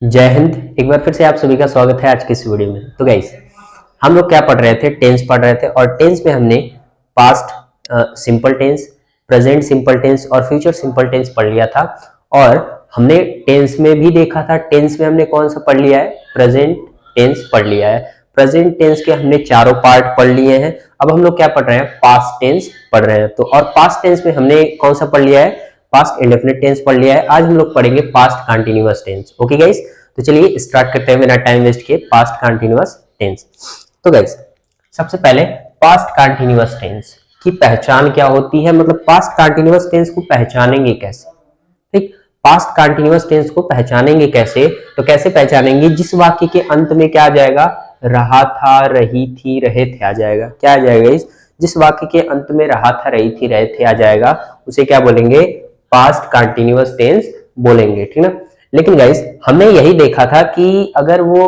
जय हिंद। एक बार फिर से आप सभी का स्वागत है आज की इस वीडियो में। तो गाइस, हम लोग क्या पढ़ रहे थे? टेंस पढ़ रहे थे और टेंस में हमने past simple tense, present simple tense और फ्यूचर सिंपल टेंस पढ़ लिया था। और हमने टेंस में भी देखा था, टेंस में हमने कौन सा पढ़ लिया है? प्रेजेंट टेंस पढ़ लिया है। प्रेजेंट टेंस के हमने चारों पार्ट पढ़ लिए हैं। अब हम लोग क्या पढ़ रहे हैं? पास्ट टेंस पढ़ रहे हैं। तो और पास्ट टेंस में हमने कौन सा पढ़ लिया है? पास्ट इंडेफिनिट टेंस पढ़ लिया है। आज हम लोग पढ़ेंगे past continuous tense. Okay guys, तो चलिए स्टार्ट करते हैं बिना टाइम वेस्ट किए पास्ट कंटीन्यूअस टेंस। तो गाइस, सबसे पहले पास्ट कंटीन्यूअस टेंस की पहचान क्या होती है, मतलब पास्ट कंटीन्यूअस टेंस को पहचानेंगे कैसे? ठीक, पास्ट कंटीन्यूअस टेंस को पहचानेंगे कैसे? तो कैसे पहचानेंगे? जिस वाक्य के अंत में क्या आ जाएगा? रहा था, रही थी, रहे थे आ जाएगा। क्या आ जाएगा इस? जिस वाक्य के अंत में रहा था, रही थी, रहे थे आ जाएगा, उसे क्या बोलेंगे? पास्ट कंटीन्यूअस टेंस बोलेंगे। ठीक ना। लेकिन गाइस, हमने यही देखा था कि अगर वो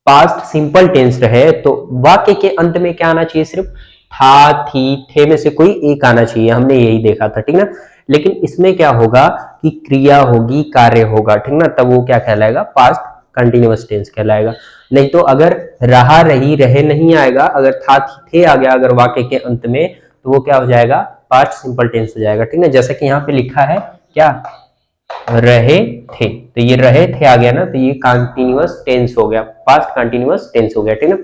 पास्ट सिंपल टेंस रहे तो वाक्य के अंत में क्या आना चाहिए? सिर्फ था, थी, थे में से कोई एक आना चाहिए। हमने यही देखा था, ठीक ना। लेकिन इसमें क्या होगा कि क्रिया होगी, कार्य होगा, ठीक ना, तब वो क्या कहलाएगा? पास्ट कंटीन्यूअस टेंस कहलाएगा। नहीं तो अगर रहा, रही, रहे नहीं आएगा, अगर था, थी, थे आ गया अगर वाक्य के अंत में, तो वो क्या हो जाएगा? पास्ट सिंपल टेंस हो जाएगा। ठीक ना। जैसे कि यहाँ पे लिखा है क्या? रहे थे, तो ये रहे थे आ गया ना, तो ये कंटीन्यूअस टेंस हो गया, पास्ट कंटीन्यूअस टेंस हो गया। ठीक ना।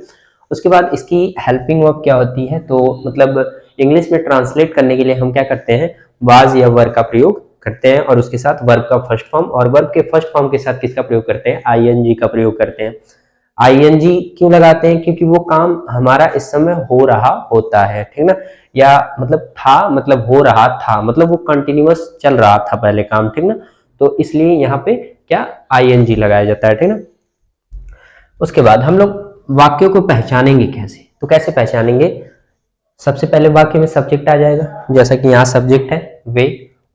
उसके बाद इसकी हेल्पिंग वर्ब क्या होती है? तो मतलब इंग्लिश में ट्रांसलेट करने के लिए हम क्या करते हैं? वाज या वर का प्रयोग करते हैं और उसके साथ वर्ब का फर्स्ट फॉर्म, और वर्ब के फर्स्ट फॉर्म के साथ किसका प्रयोग करते हैं? आईएनजी का प्रयोग करते हैं। आईएनजी क्यों लगाते हैं? क्योंकि वो काम हमारा इस समय हो रहा होता है, ठीक ना। या मतलब था मतलब हो रहा था, मतलब वो कंटिन्यूअस चल रहा था पहले काम, ठीक ना। तो इसलिए यहाँ पे क्या? आईएनजी लगाया जाता है, ठीक ना। उसके बाद हम लोग वाक्यों को पहचानेंगे कैसे? तो कैसे पहचानेंगे? सबसे पहले वाक्य में सब्जेक्ट आ जाएगा, जैसा कि यहाँ सब्जेक्ट है वे।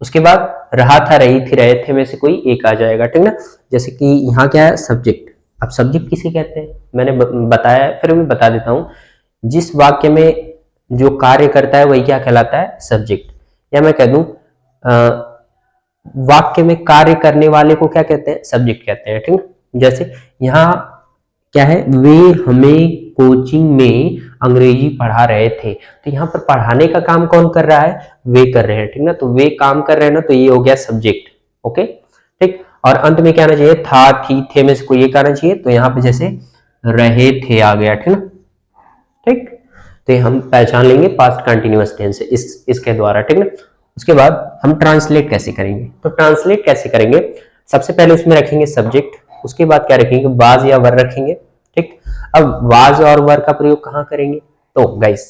उसके बाद रहा था, रही थी, रहे थे में से कोई एक आ जाएगा, ठीक ना। जैसे कि यहाँ क्या है? सब्जेक्ट। अब सब्जेक्ट किसे कहते हैं मैंने बताया है, फिर भी बता देता हूँ। जिस वाक्य में जो कार्य करता है वही क्या कहलाता है? सब्जेक्ट। या मैं कह दूं वाक्य में कार्य करने वाले को क्या कहते हैं? सब्जेक्ट कहते हैं, ठीक है। जैसे यहाँ क्या है? वे हमें कोचिंग में अंग्रेजी पढ़ा रहे थे, तो यहाँ पर पढ़ाने का काम कौन कर रहा है? वे कर रहे हैं, ठीक ना। तो वे काम कर रहे हैं ना, तो ये हो गया सब्जेक्ट। ओके, ठीक। और अंत में क्या आना चाहिए? था, थी, थे में से कोई एक आना चाहिए, तो यहाँ पे जैसे रहे थे आ गया, ठीक ना। ठीक, तो हम पहचान लेंगे पास्ट कंटिन्यूअस टेंस इसके द्वारा, ठीक ना। उसके बाद हम ट्रांसलेट कैसे करेंगे? तो ट्रांसलेट कैसे करेंगे? सबसे पहले उसमें रखेंगे सब्जेक्ट, उसके बाद क्या रखेंगे? वाज या वर रखेंगे, ठीक। अब वाज और वर का प्रयोग कहाँ करेंगे? तो गाइस,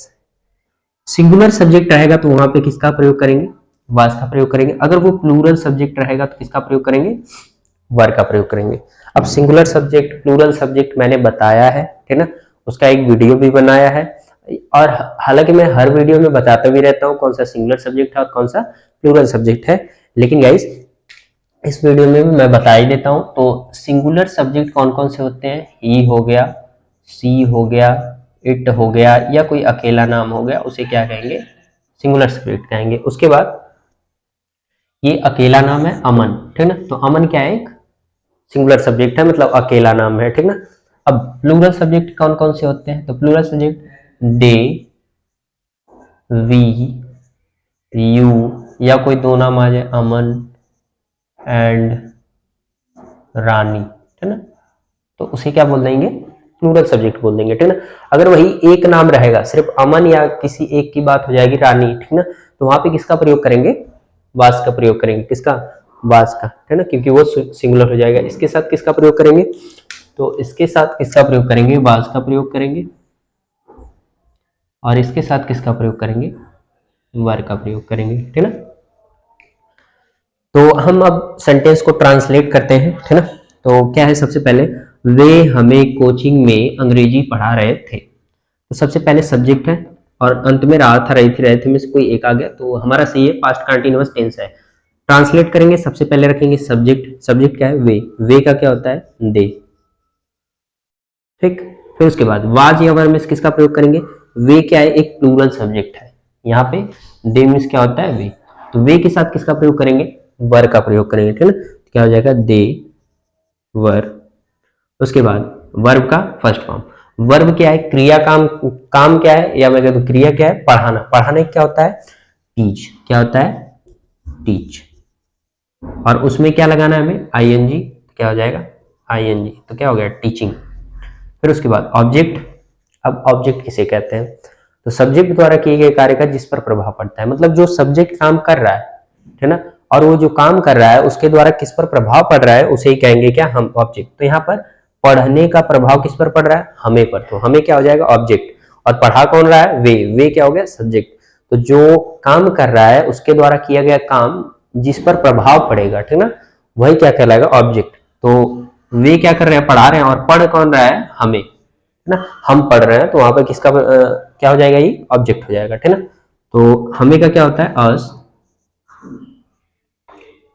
सिंगुलर सब्जेक्ट रहेगा तो वहां पे किसका प्रयोग करेंगे? वाज का प्रयोग करेंगे। अगर वो प्लूरल सब्जेक्ट रहेगा तो किसका प्रयोग करेंगे? वर का प्रयोग करेंगे। अब सिंगुलर सब्जेक्ट, प्लूरल सब्जेक्ट मैंने बताया है, ठीक ना, उसका एक वीडियो भी बनाया है। और हालांकि मैं हर वीडियो में बताता भी रहता हूँ कौन सा सिंगुलर सब्जेक्ट है और कौन सा प्लूरल सब्जेक्ट है, लेकिन गाइस इस वीडियो में भी मैं बता ही देता हूँ। तो सिंगुलर सब्जेक्ट कौन कौन से होते हैं? ही हो गया, सी हो गया, इट हो गया, या कोई अकेला नाम हो गया, उसे क्या कहेंगे? सिंगुलर सब्जेक्ट कहेंगे। उसके बाद ये अकेला नाम है अमन, ठीक ना, तो अमन क्या है? एक सिंगुलर सब्जेक्ट है, मतलब अकेला नाम है, ठीक ना। अब प्लूरल सब्जेक्ट कौन कौन से होते हैं? तो plural subject they, we, you, या कोई दो नाम आ जाए, अमन एंड रानी, ठीक ना, तो उसे क्या बोल देंगे? प्लूरल सब्जेक्ट बोल देंगे, ठीक ना। अगर वही एक नाम रहेगा, सिर्फ अमन या किसी एक की बात हो जाएगी, रानी, ठीक ना, तो वहां पे किसका प्रयोग करेंगे? वास का प्रयोग करेंगे। किसका? वास का, है ना, क्योंकि वो सिंगुलर हो जाएगा। इसके साथ किसका प्रयोग करेंगे? तो इसके साथ किसका प्रयोग करेंगे? वास का प्रयोग करेंगे। और इसके साथ किसका प्रयोग करेंगे? वर का प्रयोग करेंगे, ठीक ना। तो हम अब सेंटेंस को ट्रांसलेट करते हैं, ठीक ना। तो क्या है? सबसे पहले वे हमें कोचिंग में अंग्रेजी पढ़ा रहे थे, तो सबसे पहले सब्जेक्ट है और अंत में रहा था, रही थी, रहे थे में से कोई एक आ गया, तो हमारा सही है, पास्ट कंटीन्यूअस टेंस है। ट्रांसलेट करेंगे, सबसे पहले रखेंगे सब्जेक्ट। सब्जेक्ट क्या है? वे का क्या होता है? दे, ठीक। फिर उसके बाद वाज या वर में किसका प्रयोग करेंगे? वे क्या है? एक प्लूरल सब्जेक्ट है, यहाँ पे दे मीन्स क्या होता है? वे, तो वे के साथ किसका प्रयोग करेंगे? वर का प्रयोग करेंगे, ठीक है ना। क्या हो जाएगा? दे वर, उसके बाद वर्ब का फर्स्ट फॉर्म। वर्ब क्या है? क्रिया, काम, काम क्या है, या मैं कह दूं क्रिया क्या है? पढ़ाना। पढ़ाने क्या होता है? टीच। क्या होता है? टीच। और उसमें क्या लगाना है हमें? आईएनजी। क्या हो जाएगा? आईएनजी। तो क्या हो गया? टीचिंग। फिर उसके बाद ऑब्जेक्ट। अब ऑब्जेक्ट किसे कहते हैं? तो सब्जेक्ट द्वारा किए गए कार्य का जिस पर प्रभाव पड़ता है, मतलब जो सब्जेक्ट काम कर रहा है ना, और वो जो काम कर रहा है उसके द्वारा किस पर प्रभाव पड़ रहा है, उसे ही कहेंगे क्या? हम ऑब्जेक्ट। तो यहाँ पर पढ़ने का प्रभाव किस पर पड़ रहा है? हमें पर। तो हमें क्या हो जाएगा? ऑब्जेक्ट। और पढ़ा कौन रहा है? वे क्या हो गया? सब्जेक्ट। तो जो काम कर रहा है उसके द्वारा किया गया काम जिस पर प्रभाव पड़ेगा, ठीक ना, वही क्या कहलाएगा? ऑब्जेक्ट। तो वे क्या कर रहे हैं? पढ़ा रहे हैं। और पढ़ कौन रहा है? हमें, है ना, हम पढ़ रहे हैं। तो वहां पर किसका क्या हो जाएगा? ये ऑब्जेक्ट हो जाएगा, ठीक ना। तो हमें का क्या होता है? अस।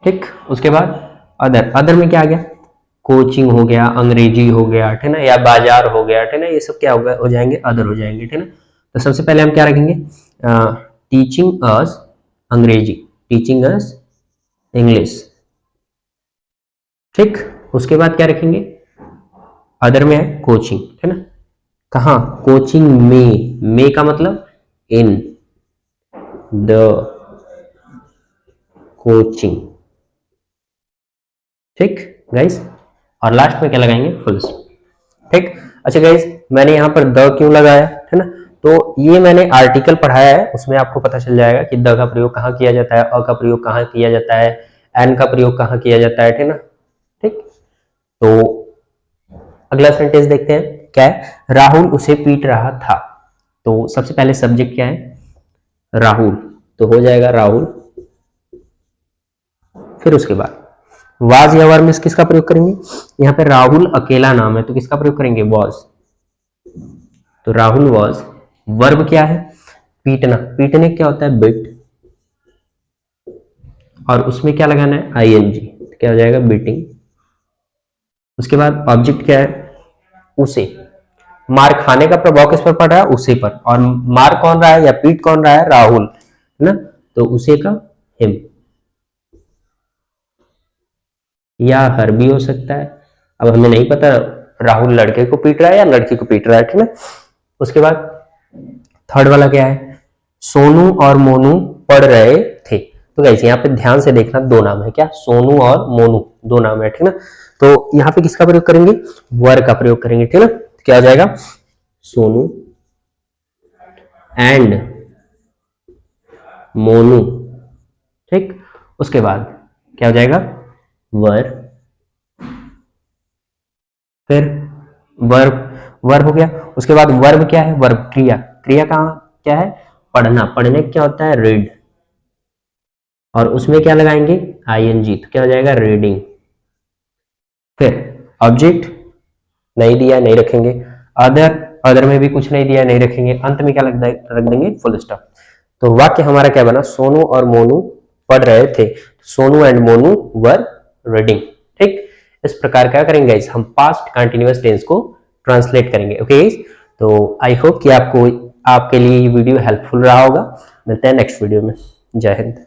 ठीक। उसके बाद अदर। अदर में क्या आ गया? कोचिंग हो गया, अंग्रेजी हो गया, ठीक ना, या बाजार हो गया, ठीक ना, ये सब क्या होगा? हो जाएंगे अदर, हो जाएंगे, ठीक ना। तो सबसे पहले हम क्या रखेंगे? टीचिंग अस अंग्रेजी, टीचिंग अस इंग्लिश। ठीक। उसके बाद क्या रखेंगे? अदर में है कोचिंग, है ना। कहा? कोचिंग में का मतलब इन द कोचिंग। ठीक गाइस। और लास्ट में क्या लगाएंगे? Full stop. ठीक। अच्छा गाइस, मैंने यहाँ पर द क्यों लगाया, है ना, तो ये मैंने आर्टिकल पढ़ाया है, उसमें आपको पता चल जाएगा कि द का प्रयोग कहाँ किया जाता है, अ का प्रयोग कहाँ किया जाता है, एन का प्रयोग कहाँ किया जाता है, ठीक ना। ठीक। तो अगला सेंटेंस देखते हैं क्या है? राहुल उसे पीट रहा था। तो सबसे पहले सब्जेक्ट क्या है? राहुल। तो हो जाएगा राहुल। फिर उसके बाद वाज या वर में किसका प्रयोग करेंगे? यहाँ पे राहुल अकेला नाम है तो किसका प्रयोग करेंगे? वॉज। तो राहुल वॉज। वर्ब क्या है? पीटना। पीटने क्या होता है? बिट। और उसमें क्या लगाना है? आईएनजी। क्या हो जाएगा? बीटिंग। उसके बाद ऑब्जेक्ट क्या है? उसे। मार खाने का प्रभाव किस पर पड़ रहा है? उसे पर। और मार कौन रहा है या पीट कौन रहा है? राहुल, है ना। तो उसे का हिम, या हर भी हो सकता है। अब हमें नहीं पता राहुल लड़के को पीट रहा है या लड़की को पीट रहा है, ठीक है। उसके बाद थर्ड वाला क्या है? सोनू और मोनू पढ़ रहे थे। तो गाइस यहाँ पे ध्यान से देखना, दो नाम है क्या? सोनू और मोनू, दो नाम है, ठीक ना। तो यहाँ पे किसका प्रयोग करेंगे? वर का प्रयोग करेंगे, ठीक ना। क्या हो जाएगा? सोनू एंड मोनू। ठीक। उसके बाद क्या हो जाएगा? वर। फिर वर्ब। वर्ब हो गया। उसके बाद वर्ब क्या है? वर्ब क्रिया। क्रिया कहाँ क्या है? पढ़ना। पढ़ने क्या होता है? रीड। और उसमें क्या लगाएंगे? आईएनजी। तो क्या हो जाएगा? रीडिंग। फिर ऑब्जेक्ट नहीं दिया, नहीं रखेंगे। अदर। अदर में भी कुछ नहीं दिया, नहीं रखेंगे। अंत में क्या रख देंगे? Full stop. तो वाक्य हमारा क्या बना? सोनू और मोनू पढ़ रहे थे। Sonu and Monu were reading. ठीक। इस प्रकार क्या करेंगे गाइस? हम पास्ट कंटिन्यूअस टेंस को ट्रांसलेट करेंगे। ओके गाइस, तो आई होप कि आपको आपके लिए ये वीडियो हेल्पफुल रहा होगा। मिलते हैं नेक्स्ट वीडियो में। जय हिंद।